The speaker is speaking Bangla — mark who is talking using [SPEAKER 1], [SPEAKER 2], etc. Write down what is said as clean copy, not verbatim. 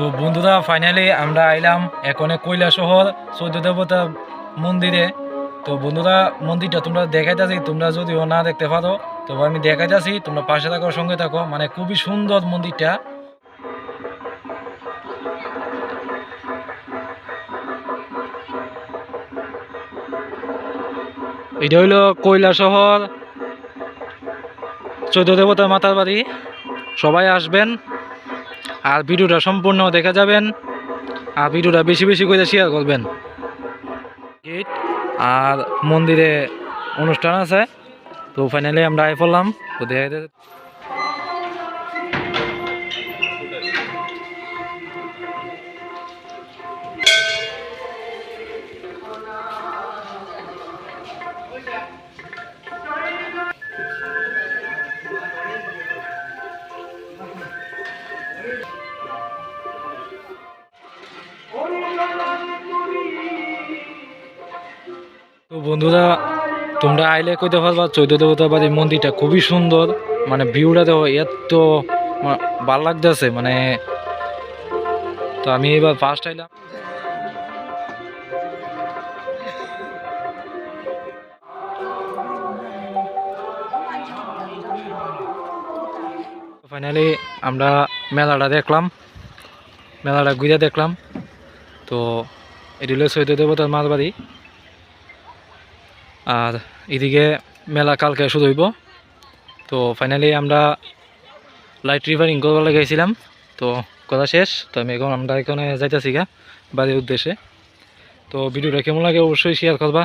[SPEAKER 1] তো বন্ধুরা ফাইনালি আমরা আইলাম এখন কৈলাসহর চৌদ্দ দেবতা মন্দিরে। তো বন্ধুরা মন্দিরটা তোমরা দেখাইতেছি, তোমরা যদিও না দেখতে পারো তবে আমি দেখাইতেছি, তোমরা পাশে থাকো, সঙ্গে থাকো। মানে খুবই সুন্দর মন্দিরটা। এটা হইল কৈলাসহর চৌদ্দ দেবতা মাতার বাড়ি। সবাই আসবেন আর ভিডিওটা সম্পূর্ণ দেখা যাবেন, আর ভিডিওটা বেশি বেশি করে শেয়ার করবেন। আর মন্দিরে অনুষ্ঠান আছে। তো ফাইনালি আমরা আই পড়লাম। তো দেখা তো বন্ধুরা তোমরা আইলে কইতে পারবা চৌদ্দ দেবতা বাড়ির মন্দিরটা খুবই সুন্দর। মানে ভিউটা দেখো, এত ভালো লাগতেছে। মানে তো আমি এবার ফার্স্ট আইলাম। ফাইনালি আমরা মেলাটা দেখলাম, মেলাটা ঘুরে দেখলাম। তো এটি হলো চৌদ্দ দেবতার মার বাড়ি। আর এদিকে মেলা কালকে শুরু হইব। তো ফাইনালি আমরা লাইট রিভারিং করবার গেছিলাম। তো করা শেষ। তো আমরা এখানে যাইতেছি গা বাড়ির উদ্দেশ্যে। তো ভিডিওটা কেমন লাগে অবশ্যই শেয়ার করবা।